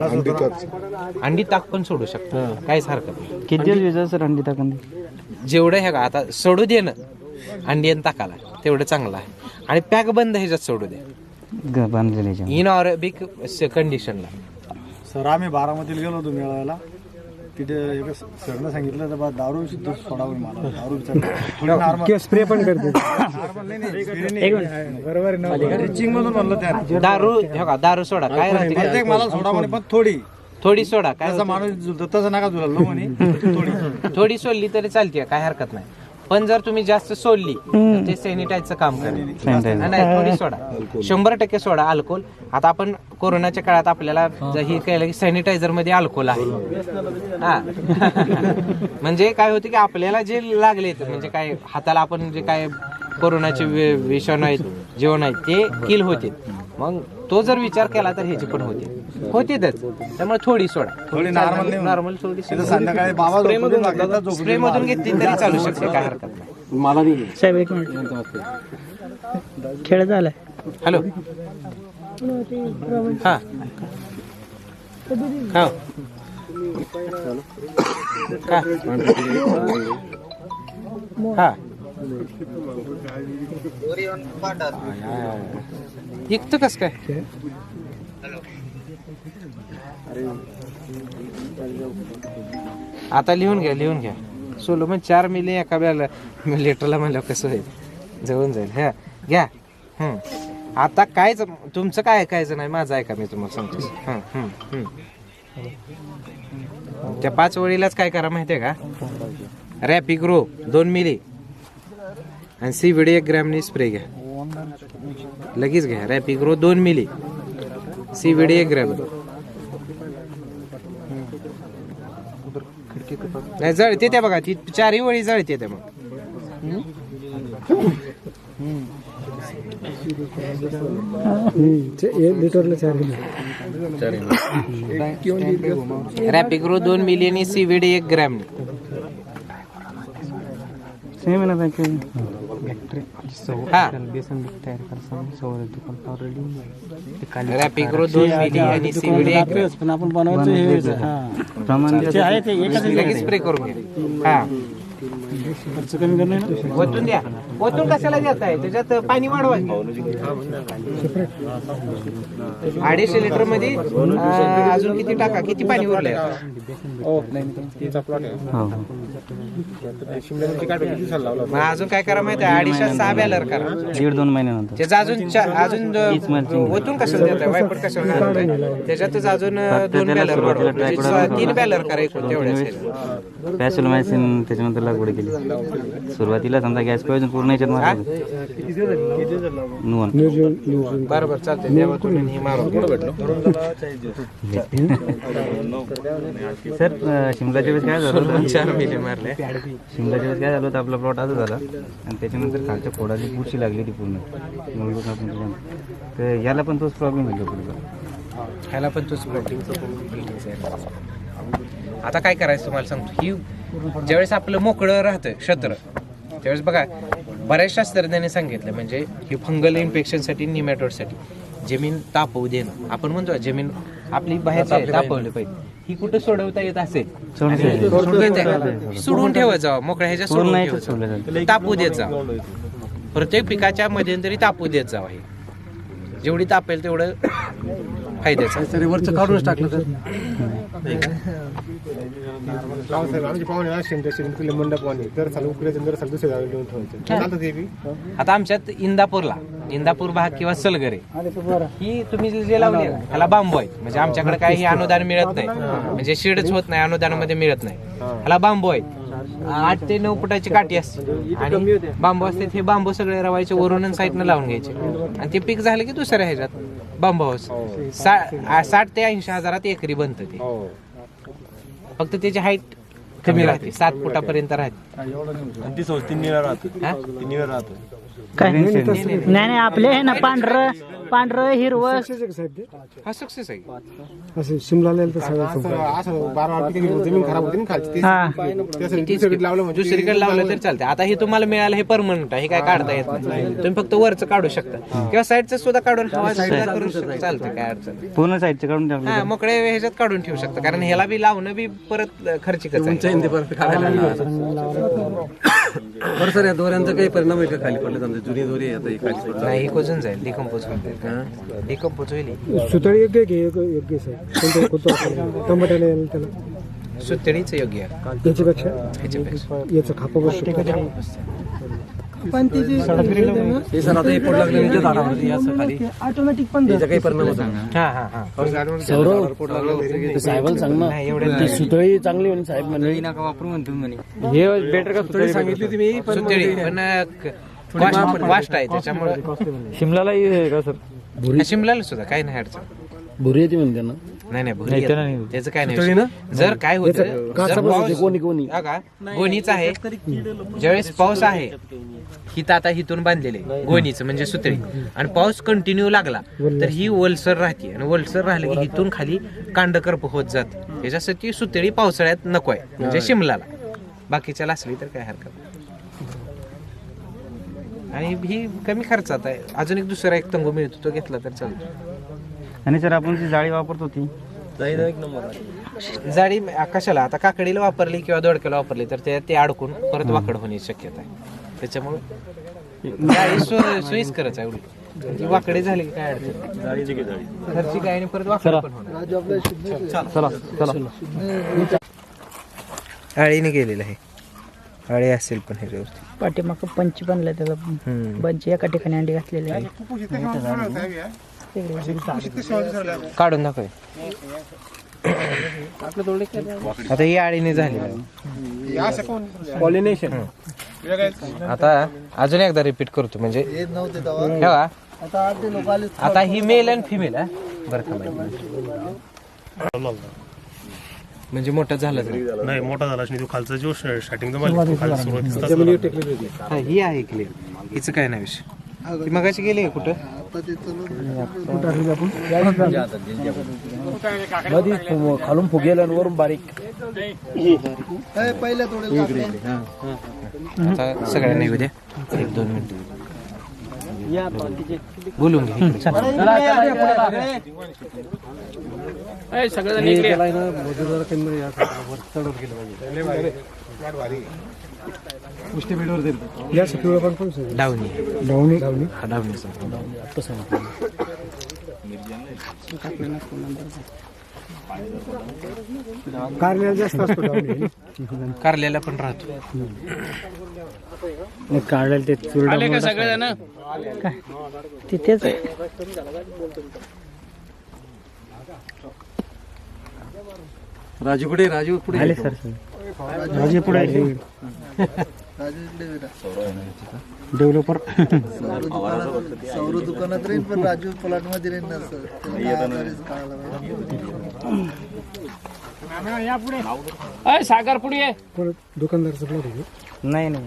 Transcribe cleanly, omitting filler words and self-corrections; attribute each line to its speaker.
Speaker 1: अंडी ताक पण सोडू शकतो, काहीच हरकत नाही.
Speaker 2: किती दिवस विजा सर अंडी ताकांनी?
Speaker 1: जेवढं हे का आता सोडू दे ना अंडी आणि ताकाला तेवढं चांगलं आहे. आणि पॅक बंद ह्याच्यात सोडू दे
Speaker 2: बांधलेल्या
Speaker 1: इन ऑरबिक कंडिशनला.
Speaker 3: सर आम्ही बारामतीला गेलो होतो मेळाव्याला. तिथे एक सरनं सांगितलं तर दारू सोडावं मला. दारू
Speaker 2: स्प्रे पण करते
Speaker 3: रिचिंग मधून म्हणलं त्या
Speaker 1: दारू हे का दारू सोडा काय राहते
Speaker 3: मला सोडा म्हणे, पण
Speaker 1: थोडी सोडा काय
Speaker 3: त्याचा माणूस झुलतो तसं नका झुललो म्हणे.
Speaker 1: थोडी सोडली तरी चालते, काय हरकत नाही. पण जर तुम्ही जास्त सोडली तर ते सॅनिटाईजचं काम करेल. नाही थोडी सोडा, 100% सोडा अल्कोहोल. आता आपण कोरोनाच्या काळात आपल्याला हे कळलं की सॅनिटायझर मध्ये अल्कोहोल आहे. हा म्हणजे काय होते की आपल्याला जे लागले म्हणजे काय हाताला आपण जे काय कोरोनाचे विषाणू आहेत जीवन आहेत ते किल होते. मग तो जर विचार केला तर ह्याची पण होतीच. त्यामुळे थोडी सोडा,
Speaker 3: थोडी
Speaker 1: नॉर्मल थोडी
Speaker 3: संध्याकाळी बाबा
Speaker 1: स्प्रे मधून घेतली तरी चालू शकते, काय हरकत नाही.
Speaker 3: मला नाही
Speaker 2: साहेब एक मिनिट खेळ झालाय.
Speaker 1: हॅलो हा हा का हा इकतं कस काय? आता लिहून घ्या. सोलो मग 4 मिली एका लिटरला म्हणलं कसं होईल, जवळून जाईल. हा घ्या. आता कायच तुमचं काय ऐकायचं नाही, माझं ऐका, मी तुम्हाला सांगतो. त्या 5 वळीलाच काय करा माहितीये का, रॅपिग्रो 2 मिली आणि CBD 1 ग्रॅमनी स्प्रे घ्या. लगेच घ्या. रॅपिग्रो 2 मिली, CBD 1 ग्रॅम. नाही जळते त्या बघा, ती 4ही वळी जळते त्या. मग रॅपिग्रो 2 मिली आणि CBD 1 ग्रॅम. रॅपिग्रो 2 मिली आणि CBD 1 ग्रॅम.
Speaker 3: पण आपण बनवायचं
Speaker 1: लगेच स्प्रे करून घ्या. हा
Speaker 3: खर्च कमी करणे.
Speaker 1: ओतून द्या. ओतून कशाला देताय, त्याच्यात पाणी वाढवा. 250 लिटर मध्ये अजून किती टाका, किती पाणी उरलंय? मग अजून काय करा माहिती आहे, 2.5-6 बॅलर करा.
Speaker 2: 1.5-2 महिन्यानंतर
Speaker 1: त्याचं अजून ओतून कशाला देताय, वायपट कशाला घालताय? त्याच्यातच अजून 2 बॅलर वाढवा, 3 बॅलर करा एकूण तेवढ्याच.
Speaker 2: पॅसोलमायसिन त्याच्यानंतर लागवड केली. सुरुवातीला समजा गॅस पाहिजे पूर्ण याच्यात मारलं.
Speaker 1: बरोबर चालतंय. देवा तुम्ही मारून
Speaker 2: सर शिमलाच्या वेळेस काय झालं,
Speaker 1: 4 मिली मारले.
Speaker 2: शिमलाच्या वेळेस काय झालं होतं, आपला प्लॉट असं झाला आणि त्याच्यानंतर खालच्या खोडाची बुरशी लागली ती पूर्ण. तर याला पण तोच प्रॉब्लेम झाला पुढे.
Speaker 1: ह्याला पण तोच प्रॉब्लेम. आता काय करायचं तुम्हाला सांगतो, ही ज्यावेळेस आपलं मोकळं राहतं क्षेत्र त्यावेळेस बघा बऱ्याच शास्त्रज्ञांनी सांगितलं, म्हणजे ही फंगल इन्फेक्शनसाठी निमॅटोडसाठी जमीन तापवू देणं. आपण म्हणतो जमीन आपली बाहेर तापवली पाहिजे. ही कुठं सोडवता येत असेल सोडून ठेवत जावं, मोकळ्या ह्याच्या सोडून ठेवत जावं, तापू देत जावं. प्रत्येक पिकाच्या मध्यंतरी तापू देत जावं. हे जेवढी तापेल तेवढं फायद्याचं.
Speaker 3: वरचं काढूनच टाकलं तर आमची पाहुणे मंडप तर
Speaker 1: आता आमच्यात इंदापूर भाग किंवा सलगरे ही तुम्ही जे लावली ह्याला बांबू आहेत. म्हणजे आमच्याकडे काही अनुदान मिळत नाही, म्हणजे शेडच होत नाही, अनुदानामध्ये मिळत नाही. ह्याला बांबू आहेत. 8 ते 9 फुटाची काठी असते आणि बांबू असते. हे बांबू सगळे रवायचे वरून साईडनं लावून घ्यायचे आणि ते पीक झालं की दुसऱ्या ह्याच्यात बांबू हाऊस 60 ते 80 हजारात एकरी बनतं ते. फक्त त्याची हाईट कमी राहते, 7 फुटापर्यंत राहते.
Speaker 4: काय नाही नाही आपले आहे ना पांढरं पांढरं हिरवं
Speaker 1: हा सक्सेस आहे.
Speaker 5: असं शिमला असं बारा जमीन खराब होती ना खालची
Speaker 4: हा
Speaker 1: दुसरीकडे लावलं तरी चालते. आता हे तुम्हाला मिळालं हे परमनंट आहे, हे काय काढता येत नाही. तुम्ही फक्त वरचं काढू शकता किंवा साईडचं सुद्धा काढून हवा करू शकता, चालतं काय अडचण नाही.
Speaker 2: पूर्ण साईडचे काढून टाकले.
Speaker 1: हा मोकळे ह्याच्यात काढून ठेवू शकता, कारण ह्याला बी लावणं बी परत खर्चिकच आहे.
Speaker 6: बरं सर, या दोऱ्यांचा काही परिणाम आहे का खाली पडले? समजा जुनी दोरी आता ही खाली पडली.
Speaker 1: नाही, हे कुजून जाईल, डिकम्पोज होईल. डिकम्पोज होईल.
Speaker 5: सुतळी योग्य की योग्य साहेब कोणतं टमाट्याला यायला त्याला
Speaker 1: सुतळीच योग्य आहे
Speaker 5: याच्यापेक्षा
Speaker 1: ह्याच्यापेक्षा.
Speaker 5: याचं खापा बसतो
Speaker 6: हे सर आता हे पोट लागलं म्हणजे झाडावरती असं खाली
Speaker 5: ऑटोमॅटिक पण
Speaker 6: याचा काही परिणाम होता?
Speaker 1: हा हा हा
Speaker 6: साहेबाला सांग ना,
Speaker 1: नाही एवढं
Speaker 6: सुतळी चांगली म्हणे साहेब म्हणे.
Speaker 2: नका वापरू म्हणतो म्हणे.
Speaker 6: हे बेटर का सुतळी सांगितली तुम्ही?
Speaker 1: सुतळी पण वास्ट आहे त्याच्यामुळे.
Speaker 6: शिमलाला का सर?
Speaker 1: शिमलाला सुद्धा काही नाही अडचण.
Speaker 6: भुरी येते म्हणते ना.
Speaker 1: नाही नाही भुरी येत नाही. त्याचं काय नाही. जर काय होतं, जर पाऊस बघा, गोणीच आहे, ज्यावेळेस पाऊस आहे हित आता हिथून बांधलेले गोणीचं म्हणजे सुतळी, आणि पाऊस कंटिन्यू लागला तर ही ओलसर राहते, आणि ओलसर राहिली की हिथून खाली कांडकर्प होत जाते. त्याच्यासाठी सुतळी पावसाळ्यात नको आहे, म्हणजे शिमलाला. बाकीच्याला असली तर काय हरकत नाही. आणि ही कमी खर्चात आहे. अजून एक दुसरा एक तंगू मिळतो, तो घेतला तर चालतो.
Speaker 2: आणि सर आपण जी जाळी वापरत होती
Speaker 1: जाळी कशाला, आता काकडीला वापरली किंवा दोडक्याला वापरली तर ते अडकून परत वाकड होण्याची शक्यता आहे. त्याच्यामुळे जाळी सोयीस्करच आहे एवढी. ती वाकडे झाली की काय अडचण घरची काय, आणि परत वाकड पण होणार. आळीने गेलेलं आहे, आळी असेल पण ह्याच्यावरती.
Speaker 4: पाठीमाग पंच बनलाय त्याला. पंच एका ठिकाणी अंडी घातलेली आहे.
Speaker 1: काढून दाखव. आता ही आळीने झाली
Speaker 5: पॉलिनेशन.
Speaker 1: आता अजून एकदा रिपीट करतो, म्हणजे हे बघा, आता ही मेल आणि फिमेल आहे बरं का, म्हणजे मोठं झालं
Speaker 7: नाही, मोठा झाला नाही. तो खालचा जो स्टार्टिंगचा सुरुवातीचा
Speaker 1: ही आहे क्लिअर, हिचं काय नाही विषय. ती मगाशी गेली कुठं?
Speaker 6: खालून फुगेल आणि वरून बारीक.
Speaker 1: आता सगळ्यांना येऊ द्या, 1-2 मिनिट बोलून घे. डावणी डावणीचा
Speaker 5: कारल्याला जास्त असतो
Speaker 1: कारल्याला पण राहतो.
Speaker 5: कारल्याला ते
Speaker 4: तिथेच आहे.
Speaker 6: राजू कुठे? राजू पुढे
Speaker 5: आले सर. राजे पुढे डेव्हलपर
Speaker 8: सौर दुकानात राहील, पण राजू प्लॉट मध्ये राहील ना सर.
Speaker 4: सागर पुढे आहे.
Speaker 5: दुकानदारचं प्लॉट आहे.
Speaker 2: नाही नाही